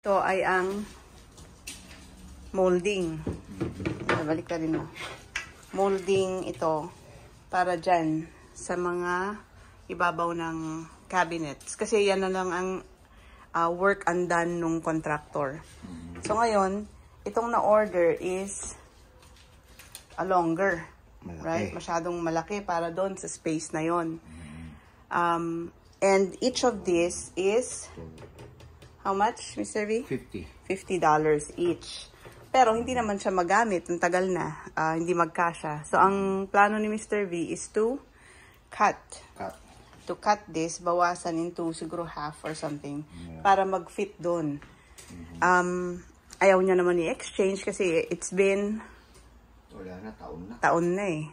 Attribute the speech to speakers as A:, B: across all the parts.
A: Ito ay ang molding. Balik ka rin mo. Molding ito para dyan sa mga ibabaw ng cabinets. Kasi yan na lang ang work undone nung contractor. So ngayon, itong na-order is a longer.
B: Malaki.
A: Right? Masyadong malaki para doon sa space na yon. And each of this is how much, Mr. V? $50 each. Pero hindi naman siya magamit. Ang tagal na. Hindi magkasya. So, ang plano ni Mr. V is to cut. To cut this, bawasan into siguro half or something. Yeah. Para mag-fit doon. Ayaw niya naman i-exchange kasi it's been
B: wala na, taon na.
A: Taon na eh.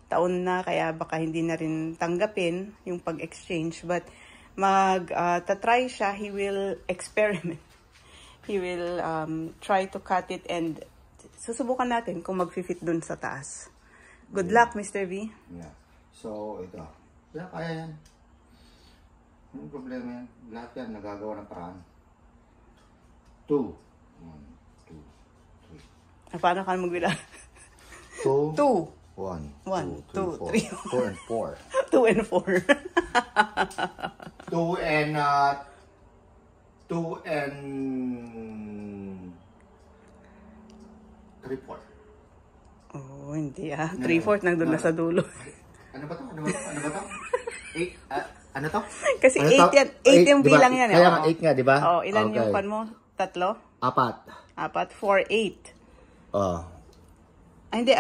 A: Taon na, kaya baka hindi na rin tanggapin yung pag-exchange. But tatry siya, he will experiment. He will try to cut it and susubukan natin kung mag-fit dun sa taas. Good luck, Mr. V.
B: Yeah. So, ito. Wala, kaya yan. Anong problema yan? Lahat yan, nagagawa ng paraan. 2. 1, 2, 3.
A: Paano ka magbila?
B: 2.
A: 1, 2, 3,
B: 4 and 4.
A: 2 and 4.
B: 2 and 3/4.
A: Oh, hindi 3/4 nandun na sa dulo.
B: Ano ba to? 8, ano to?
A: Kasi 8 yan. 8 yung bilang yan.
B: Kaya nga 8 nga, di ba?
A: Oh, ilan yung pan mo? 3?
B: 4.
A: 4, 8.
B: Oh.
A: Hindi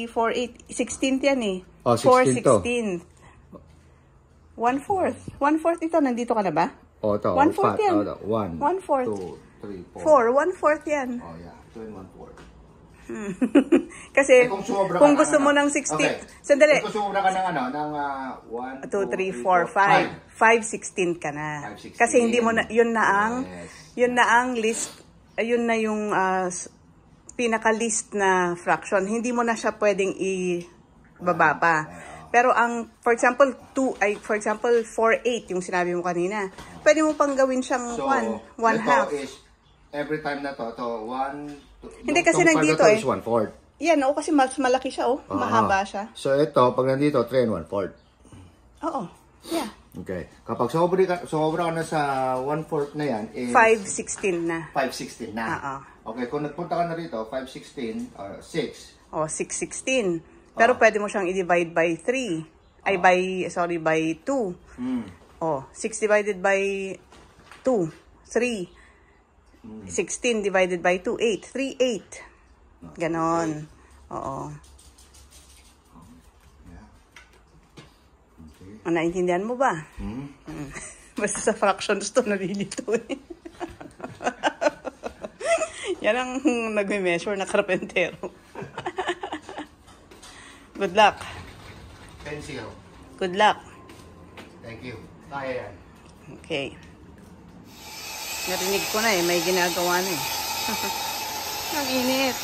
A: 4, 8. 16th yan eh.
B: Oh, 16 to.
A: 1/4. 1/4 ito. Nandito ka na ba?
B: Oh, ito.
A: 1/4 yan.
B: 1,
A: 1/4.
B: 2, 3, 4.
A: 1/4 yan.
B: Oh, yeah. 2 and 1/4.
A: Kasi, kung gusto mo ng 16,
B: okay.
A: Sandali.
B: Kung sumobra ka ng 1,
A: 2, 3, 4, 5. 5/16 ka na.
B: 5/16.
A: Kasi hindi mo na, yun na ang list, yun na yung pinaka-list na fraction. Hindi mo na siya pwedeng ibaba pa. Pero ang, for example, 4/8 yung sinabi mo kanina. Pwede mo pang gawin siyang 1/2.
B: Is every time na to 1,
A: hindi kasi nandito eh.
B: 1/4.
A: Yan, kasi mas malaki siya mahaba siya.
B: So ito, pag nandito, 3 and 1/4.
A: Oo, yeah.
B: Okay. Kapag sobra ka na sa 1/4 na yan, is
A: 5/16 na.
B: 5/16 na. Okay, kung nagpunta ka na rito, 5/16, 6.
A: Oh, 6/16. Pero pwede mo siyang i-divide by 3. By 2. Oh, 6 divided by 2, 3. 16 divided by 2, 8. 3, 8. Ganon. Oo. Naintindihan mo ba? Basta sa fractions to, nalilito eh. Yan ang nag-measure na karpentero. Good luck.
B: Pencil.
A: Good luck.
B: Thank you. Kaya yan.
A: Okay. Narinig ko na eh, may ginagawa na eh. Ang init.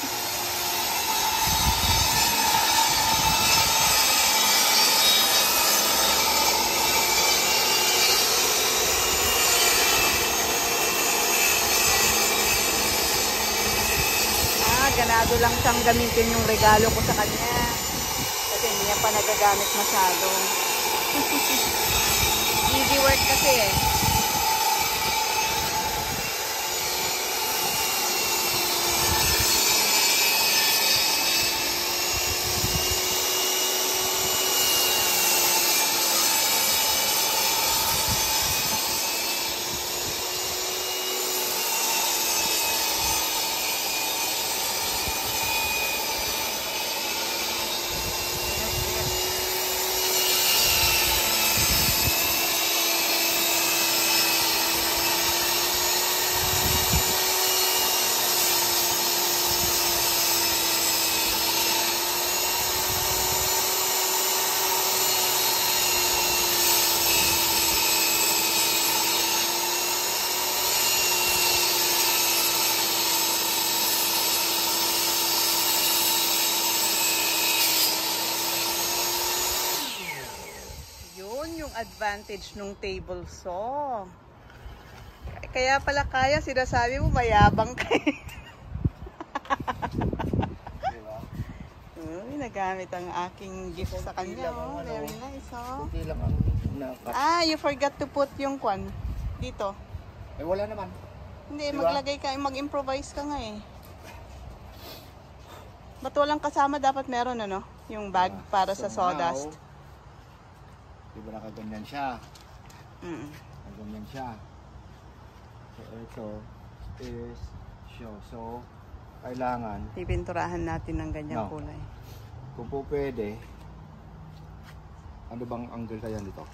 A: Ganado lang siyang gamitin yung regalo ko sa kanya. Kasi hindi niya pa nagagamit masyado. Easy work kasi eh. Advantage nung table saw. Kaya pala kaya, sinasabi mo, mayabang ka eh.
B: Diba?
A: Uy, nagamit ang aking gift sa kanya. Oh. Very nice, oh.
B: Kunti lang ang nakat.
A: Ah, you forgot to put yung kwan dito.
B: Eh, wala naman.
A: Hindi,
B: Diba?
A: maglagay ka, mag-improvise ka nga eh. Ba't walang kasama? Dapat meron, ano? Yung bag para sa sawdust.
B: Diba nakaganyan siya?
A: Mm.
B: Nakaganyan siya. So, ito is show. So, kailangan,
A: Pipinturahan natin ng ganyang
B: No.
A: kulay.
B: kung po pwede, ano bang angle kaya dito?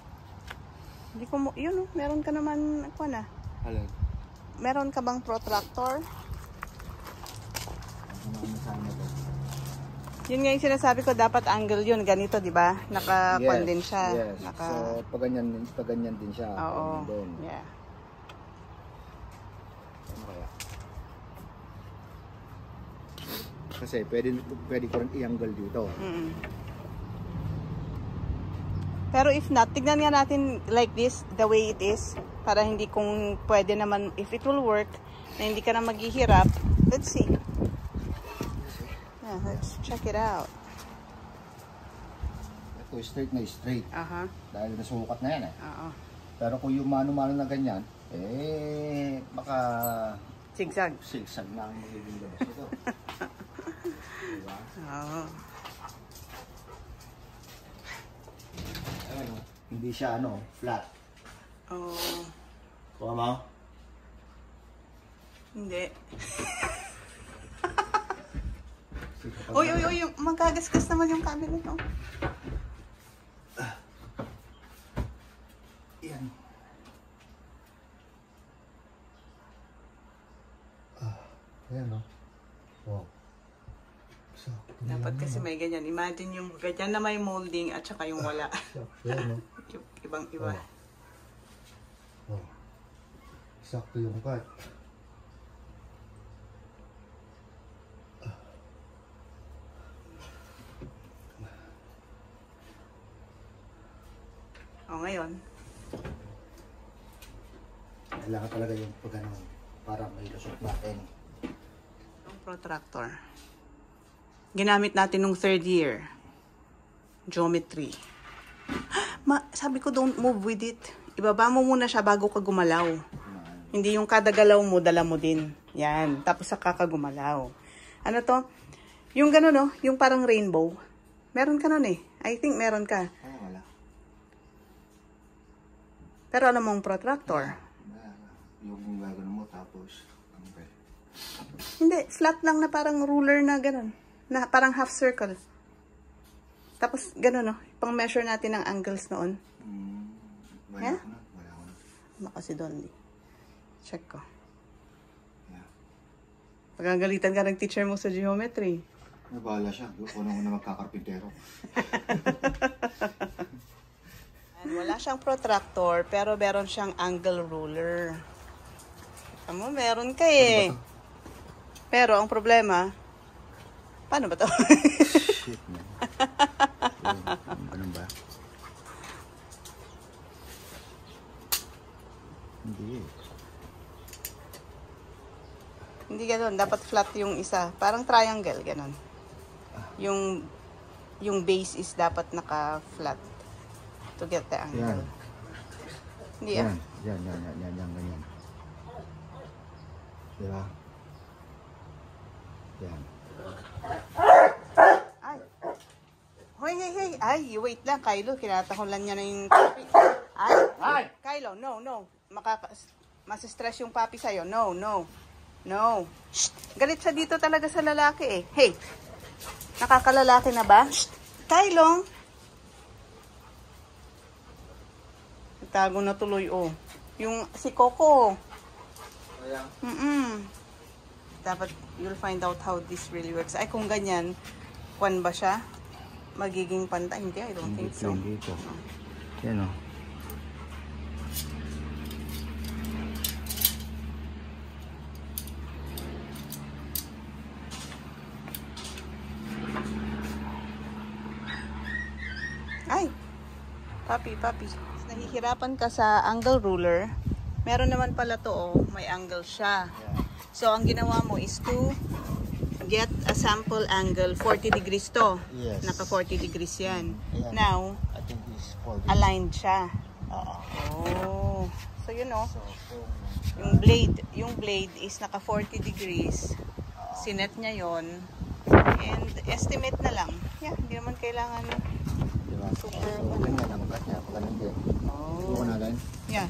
A: Hindi ko mo, yun, oh, meron ka naman, kwan ah.
B: Alin?
A: Meron ka bang protractor?
B: Ano sana to?
A: Yun nga yung sinasabi ko, dapat angle yun, ganito, di ba? Naka-kwan din siya.
B: Yes. So, pag ganyan din siya.
A: Oo.
B: Ganyan din.
A: Yeah.
B: Ano kaya? Kasi pwede ko rin i-angle dito.
A: Mm-mm. Pero if not, tignan nga natin like this, the way it is. Para hindi kung pwede naman, if it will work, na hindi ka na maghihirap. Let's see. Yeah, let's check it out.
B: Ito straight na straight.
A: Aha.
B: Dahil nasukat na yan eh.
A: Oo.
B: Pero kung yung mano-mano na ganyan, baka
A: Zigzag.
B: sigsag na ang magiging labas ito. Diba?
A: Oo.
B: Ayun, hindi siya flat.
A: Oo.
B: Kuha mo?
A: Hindi. Uy, magagasgas naman yung camera nito.
B: Yan. Ayan o. Wow. So,
A: Dapat kasi may ganyan. Imagine yung ganyan na may molding at saka yung wala.
B: Ayan o.
A: Yung ibang-iba.
B: Oh. Sakto yung cut.
A: O, ngayon.
B: Kailangan talaga yung pag para may lusot natin.
A: Yung protractor. Ginamit natin nung 3rd year. Geometry. Sabi ko, don't move with it. Ibaba mo muna siya bago ka gumalaw. Hindi yung kada galaw mo, dala mo din. Yan. Tapos saka ka gumalaw. Ano to? Yung gano'n, no? Yung parang rainbow. Meron ka nun eh. I think meron ka.
B: Wala.
A: Pero alam mong protractor.
B: Yung gagawin mo tapos
A: Hindi. Flat lang na parang ruler na gano'n. Na parang half circle. Tapos gano'n, no? Pang-measure natin ang angles noon.
B: wala
A: Yeah?
B: ko na. Wala ko na.
A: Makasi doon. Check ko.
B: Yeah.
A: Pagagalitan ka ng teacher mo sa geometry.
B: Nabahala siya. Unang una magkakarpintero.
A: Wala siyang protractor, pero meron siyang angle ruler. Tama, meron ka eh. Pero ang problema, paano ba to?
B: Shit, man. Ganun ba? Hindi.
A: Hindi ganun, dapat flat yung isa. Parang triangle, ganun. Yung base is dapat naka-flat to get the angle.
B: Yan.
A: Hindi
B: Yan, ganyan. Diba? Yan.
A: Ay. Hoy, hey. Ay, wait lang, Kylo. Kinatahulan niya na yung papi. Ay. Kylo, no. Masistress yung papi sa'yo. No. Shh. Galit siya dito talaga sa lalaki eh. Hey. Nakakalalaki na ba? Shh. Kylo. Tago na tuloy, oh. Yung si Coco.
B: Ayan.
A: Dapat you'll find out how this really works. Ay, kung ganyan, kwan ba siya? Magiging pantay? Hindi, I don't think so.
B: Dito. Yan o.
A: Ay! Papi. Nahihirapan ka sa angle ruler. Meron naman pala to, oh, may angle siya.
B: Yeah.
A: So, ang ginawa mo is to get a sample angle. 40 degrees to.
B: Yes.
A: Naka 40 degrees yan.
B: Yeah.
A: Now,
B: I think it's 40.
A: aligned siya. Oh. So, you know, yung blade is naka 40 degrees. Sinet niya yon. And estimate na lang. Yeah, hindi naman kailangan
B: Diba?
A: super.
B: So, ganyan ang cut niya. Pagkanan din.
A: Oh.
B: Bukan natin.
A: Yeah.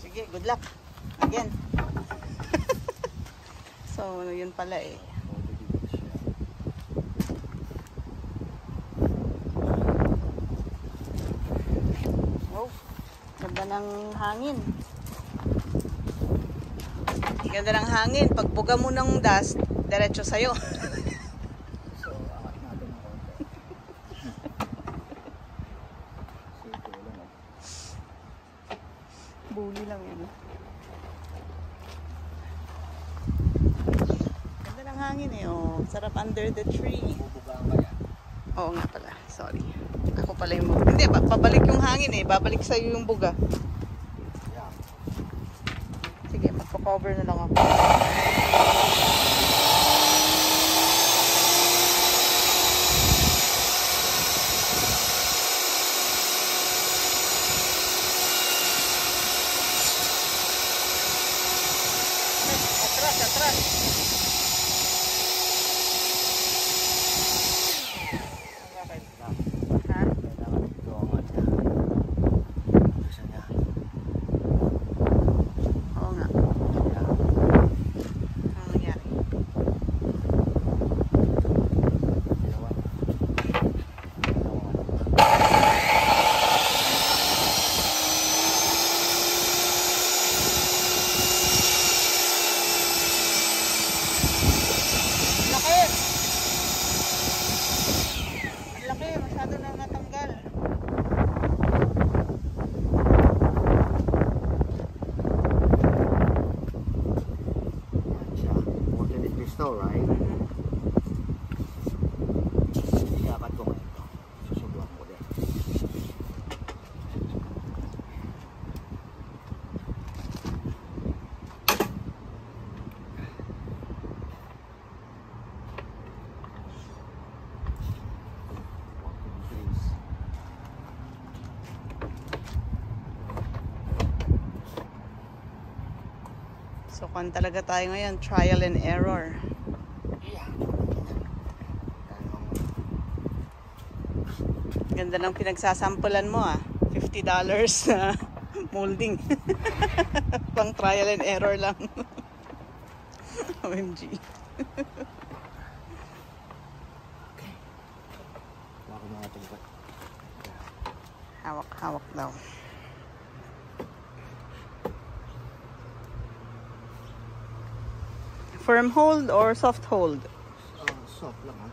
A: Sige, good luck. Again. So, yun pala eh. Oh, ganda ng hangin. Ganda ng hangin. Pag buga mo ng dust, diretso sa'yo.
B: So, angat natin ang konti. So, ito lang.
A: Bully lang yun. Ganda ng hangin eh. Oh. Sarap under the tree.
B: Bubugaan ka yan.
A: Oo nga pala. Sorry. Ako pala yung buga. Hindi, pabalik yung hangin eh. Babalik sa'yo yung buga.
B: Yeah.
A: Sige, magpa-cover na lang ako. Atras, atras. Bakit? Ha?
B: Kailangan ito ang at gusto niya.
A: Oo nga.
B: Yeah.
A: Ano nangyari?
B: Dalawa.
A: Laki! Ang laki, masyado na natanggal.
B: Yan siya. 40 degrees to, right? Iyakat ko ngayon to. Susubukan ko din.
A: So, kung talaga tayo ngayon, trial and error.
B: Yeah.
A: Ganda ng pinagsasampulan mo ah. $50 na molding. Pang trial and error lang. OMG.
B: Baka mga tungkot.
A: Hawak-hawak daw. Firm hold or soft hold?
B: Soft lang ha.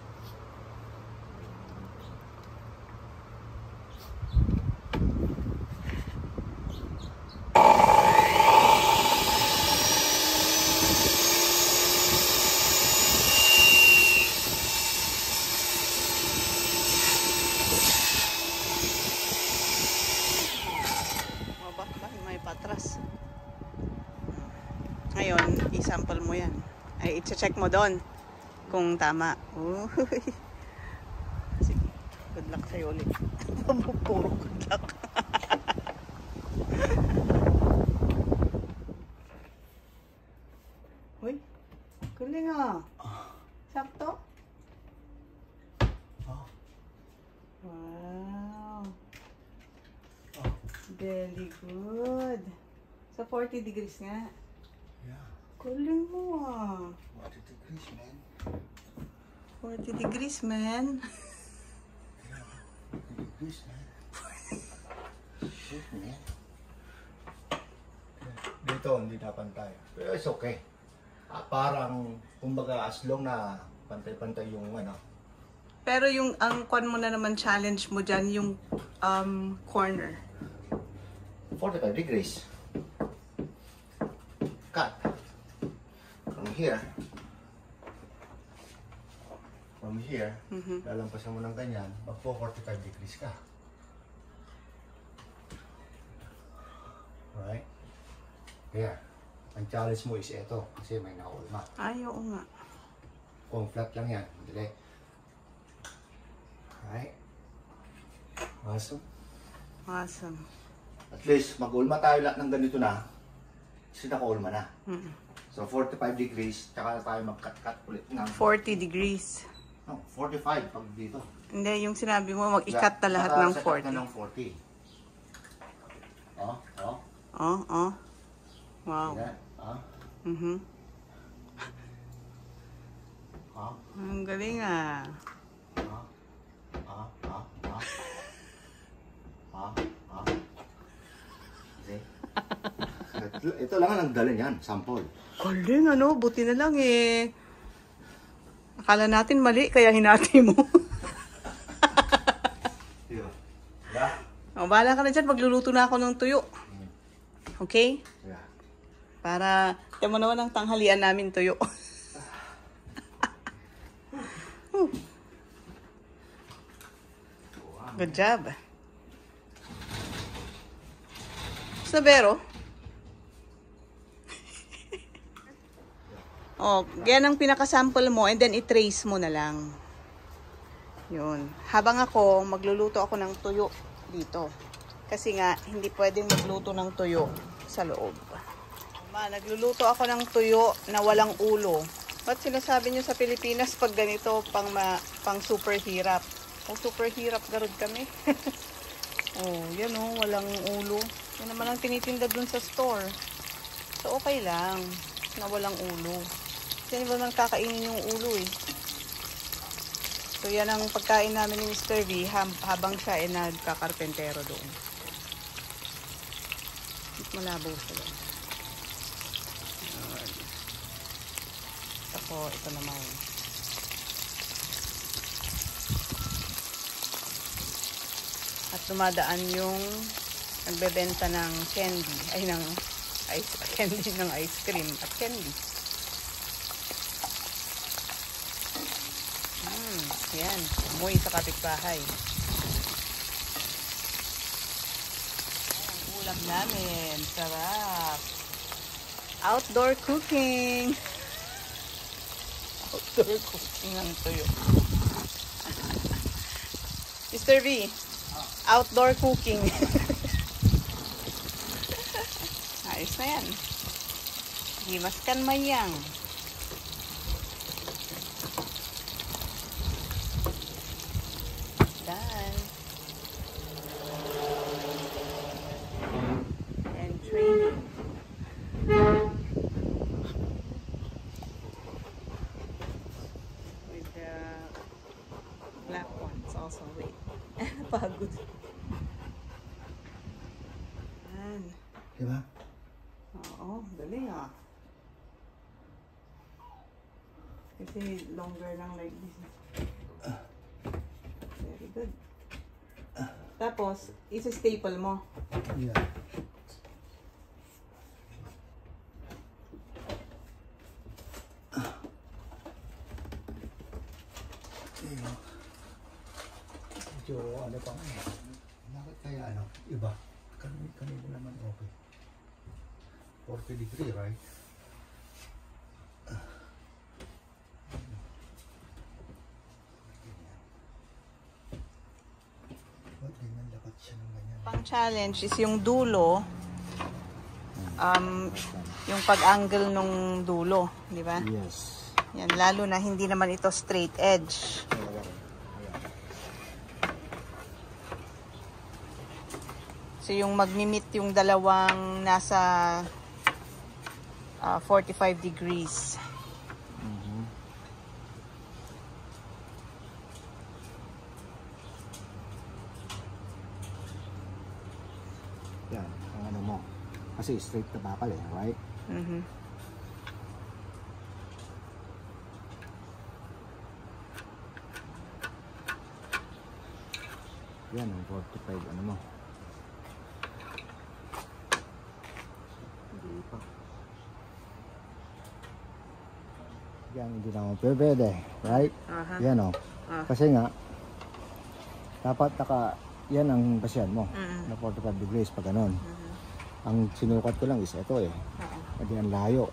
A: May patras. Ngayon, i-sample mo yan. Ay, i-check mo doon kung tama. Uy. Sige, good luck sa'yo ulit. Puro good luck. Uy, galing ah. Sakto? Wow. Very good. So, 40 degrees nga.
B: Yeah.
A: Galing mo ah.
B: 40 degrees, man.
A: 40 degrees, man.
B: 40 degrees, man. Shit, man. Dito, hindi na pantay. Pero it's okay. Parang, kumbaga, as long na pantay-pantay yung ano.
A: Pero yung ang kwan mo na naman challenge mo dyan, yung corner.
B: 45 degrees. Cut. From here. Lalampasan mo ng ganyan, magpo 45 degrees ka. Right? Kaya, ang challenge mo is ito. Kasi may nakaulma.
A: Ay, oo nga.
B: Kung flat lang yan, dali. Alright. Awesome.
A: Awesome.
B: At least, mag-ulma tayo lahat ng ganito na. Kasi naka-ulma na. So, 45 degrees, tsaka tayo mag-cut-cut ulit ng
A: 40 degrees.
B: no, 45 pag dito.
A: Hindi, yung sinabi mo, mag-ikat na lahat ng 40.
B: ng 40. Oh, oh.
A: Oh, oh. Wow.
B: Yan. Ah, ah,
A: Ang galing ah.
B: ah, ah, ah, ah. Ah, ah. See? Ito lang ang nagdala niyan, sample.
A: Galing ano, buti na lang eh. Akala natin mali, kaya hinati mo.
B: Diba? Diba?
A: O, bahala ka na dyan, magluluto na ako ng tuyo. Okay?
B: Yeah.
A: Para, tiyan mo naman ang tanghalian namin tuyo. Good job. Sabero. Oh, yan ang pinaka-sample mo and then i-trace mo na lang. Yun. Habang ako, magluluto ako ng tuyo dito. Kasi nga, hindi pwedeng magluto ng tuyo sa loob. Nagluluto ako ng tuyo na walang ulo. Ba't sinasabi nyo sa Pilipinas pag ganito pang super hirap? Oh, super hirap garod kami. Oh, yan oh, walang ulo. Yan naman ang tinitinda dun sa store. So, okay lang na walang ulo. Yan ba nang kakainin yung ulo eh. So, yan ang pagkain namin ni Mr. V habang siya ay nagkakarpentero doon. Malabo sila. Ako, ito naman. At dumadaan yung nagbebenta ng candy. Ay, ng candy ng ice cream at candy. Yan, amoy sa kapitbahay. Ang ulam namin, sarap. Outdoor cooking. Outdoor cooking ang tuyo. Mr. V, outdoor cooking. Ayos na yan. Gimaskan mayang. Done. And training. With the black ones also. Wait. Pagod. Yan.
B: Diba?
A: Oo, galing ah. Kasi longer lang like this. Very good. Tapos, isa-staple mo.
B: Yeah. Medyo ano pa nga. Bakit kaya ano? Iba. Kanina naman okay. 40 degree, right?
A: Pang challenge is yung dulo, yung pag-angle nung dulo, di ba?
B: Yes.
A: Yan, lalo na hindi naman ito straight edge. So yung magmi-meet yung dalawang nasa 45 degrees.
B: Yan, ang ano mo. Kasi straight na bakal eh, right? Yan, ang 45 ano mo. Hindi pa. Yan, hindi na ako pwede, right? Yan o. Kasi nga, dapat yan ang pasyan mo. Na 45 degrees pag ganun. Ang sinukat ko lang is ito eh. Hindi ang layo.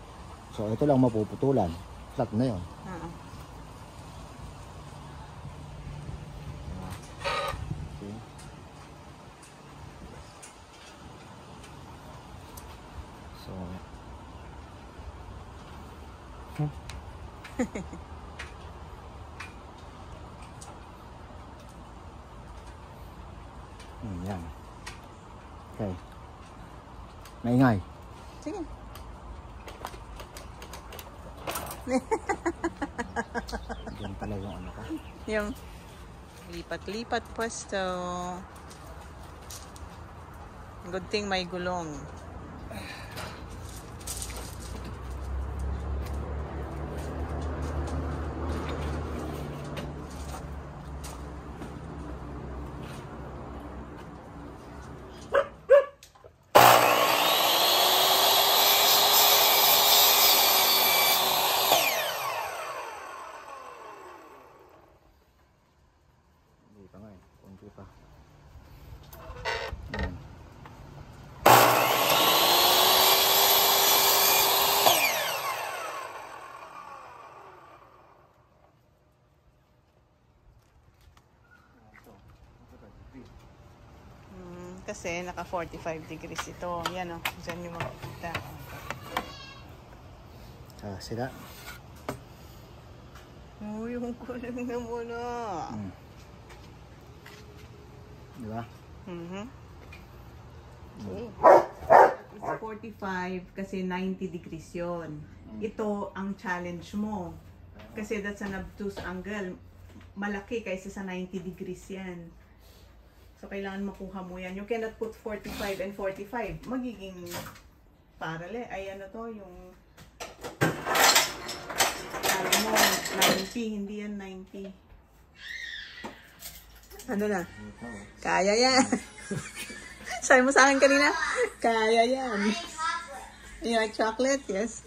B: So ito lang mapuputulan. Flat na yun. Okay. So yan. Okay. Maingay.
A: Sige.
B: Diyan pala yung ano ko.
A: Yung lipat-lipat pwesto. Good thing may gulong.
B: Kunti pa.
A: Kasi naka 45 degrees ito. Yan o. Diyan yung makikita.
B: Sila.
A: Uy, yung kulang na muna.
B: Diba?
A: Okay. It's 45 kasi 90 degrees yun. Ito ang challenge mo. Kasi that's an obtuse angle. Malaki kaysa sa 90 degrees yan. So, kailangan makuha mo yan. You cannot put 45 and 45. Magiging parallel. Ay, ano to, yung sabi mo, 90. Hindi yan 90. Ano na? Kaya yan. Sabi mo sa akin kanina, kaya yan. You like chocolate? Yes.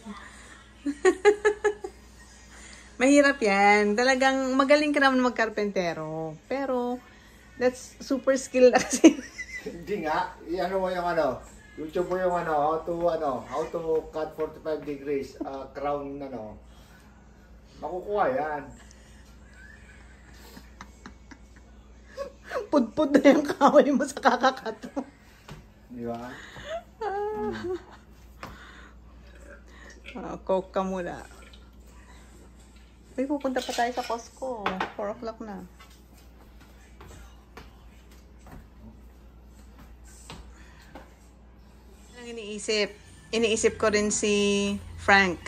A: Mahirap yan. Talagang magaling ka naman magkarpentero. Pero, that's super skill na kasi.
B: Hindi nga. I-ano mo yung ano. YouTube mo yung ano. How to cut 45 degrees crown makukuha yan.
A: Pudpud na yung kaway mo sa kakakato.
B: Di ba?
A: Coke ka muna. Uy, pupunta pa tayo sa Costco. 4 o'clock na. Iniisip ko rin si Frank.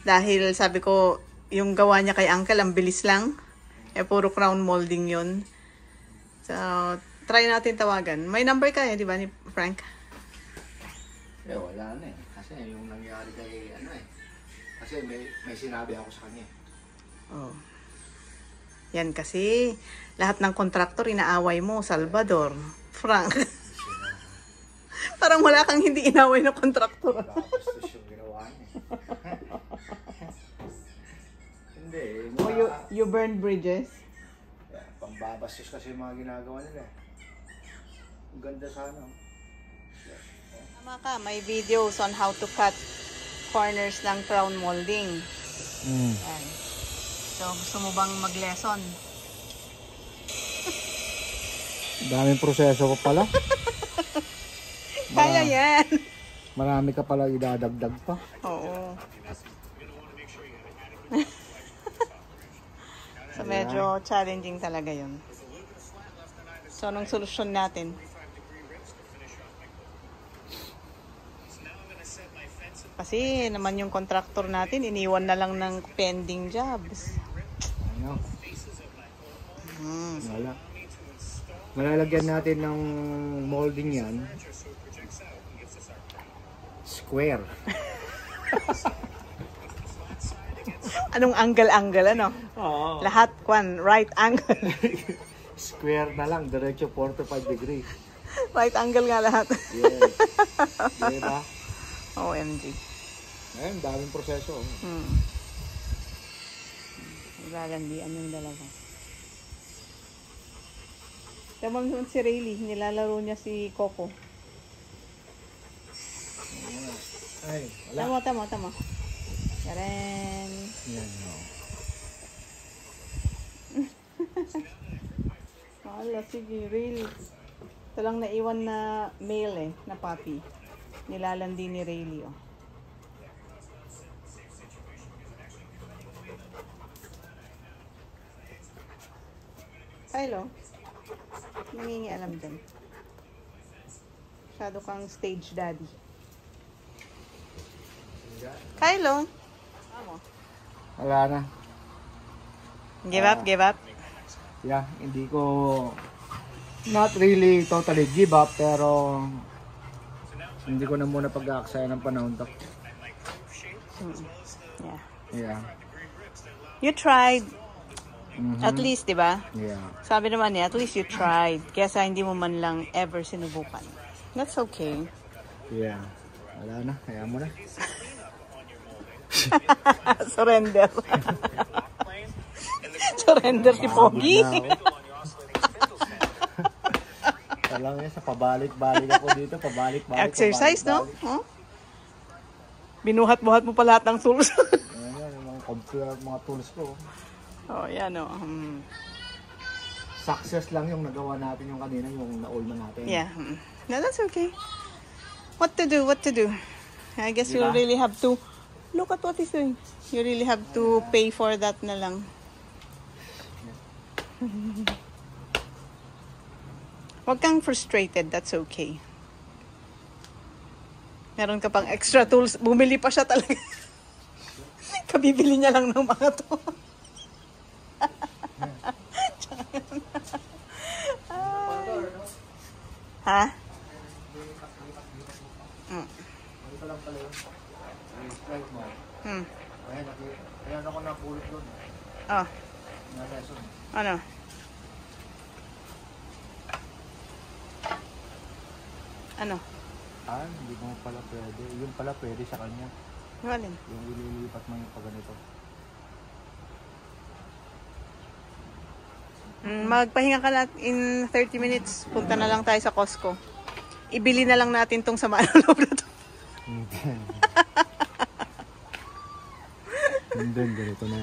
A: Dahil sabi ko, yung gawa niya kay Uncle, ang bilis lang. Puro crown molding yun. So, try natin tawagan. May number ka di ba ni Frank?
B: Wala na Kasi yung nangyari kay Kasi may sinabi ako sa kanya.
A: Oh. Yan kasi, lahat ng kontraktor inaaway mo, Salvador, Frank. Parang wala kang hindi inaway na kontraktor.
B: Bastos yung ginawa niya. Hindi.
A: You burn bridges?
B: Pambabastos kasi yung mga ginagawa nila. Ang ganda sana.
A: Tama ka, may videos on how to cut corners ng crown molding. Yan. So, gusto mo bang mag-lesson?
B: Daming proseso pa pala.
A: Kaya yan.
B: Marami ka pala idadagdag pa.
A: Oo. So, medyo challenging talaga yun. So, anong solusyon natin? Kasi naman yung contractor natin, iniwan na lang ng pending jobs.
B: Ano? Wala. Malalagyan natin ng molding yan. Square.
A: Anong angle-angle, ano?
B: Oo.
A: Lahat, right angle.
B: Square na lang, diretso 45 degrees.
A: Right angle nga lahat.
B: Yes. Diba?
A: OMG.
B: Ayun, daming proseso.
A: Lalandian yung dalawa. Tamang si Rayleigh, nilalaro niya si Coco.
B: Ay, wala.
A: Tama. Karen.
B: Yan, no.
A: Wala, sige, real. Ito lang naiwan na male na puppy. Nilalandi ni Rayleigh, oh. Hello. Nangingialam dyan. Masyado kang stage daddy. Kylo.
B: Wala na.
A: Give up.
B: Yeah, hindi ko not really totally give up, pero hindi ko na muna pag-aaksaya ng panahon to.
A: Yeah.
B: Yeah.
A: You tried. At least, di ba?
B: Yeah.
A: Sabi naman niya, at least you tried. Kesa hindi mo man lang ever sinubukan. That's okay.
B: Yeah. Wala na. Kaya mo na.
A: Surrender. Surrender si Pogi.
B: Alam niya, sa pabalik-balik ako dito. Pabalik-balik.
A: Exercise, no? Huh? Binuhat-buhat mo pa lahat ng tools.
B: Ayan, yung mga tools ko.
A: Oh, yan, oh.
B: Success lang yung nagawa natin yung kanina, yung na-all na natin.
A: Yeah. No, that's okay. What to do? I guess
B: Diba?
A: you really have to look at what he's doing. You really have to pay for that na lang. Huwag kang frustrated. That's okay. Meron ka pang extra tools. Bumili pa siya talaga. Kabibili niya lang ng mga to. Ha?
B: Ito lang pala yun. Slide mo. Ayan ako napulot doon.
A: Oh,
B: Na lesson.
A: ano? Ano?
B: Hindi mo pala pwede. Yung pala pwede sa kanya.
A: Yung alin?
B: Yung ililipat mo yung pagganito.
A: Magpahinga ka lang in 30 minutes. Punta na lang tayo sa Costco. Ibili na lang natin tong sama ng loob na to.
B: Hindi, ganito na.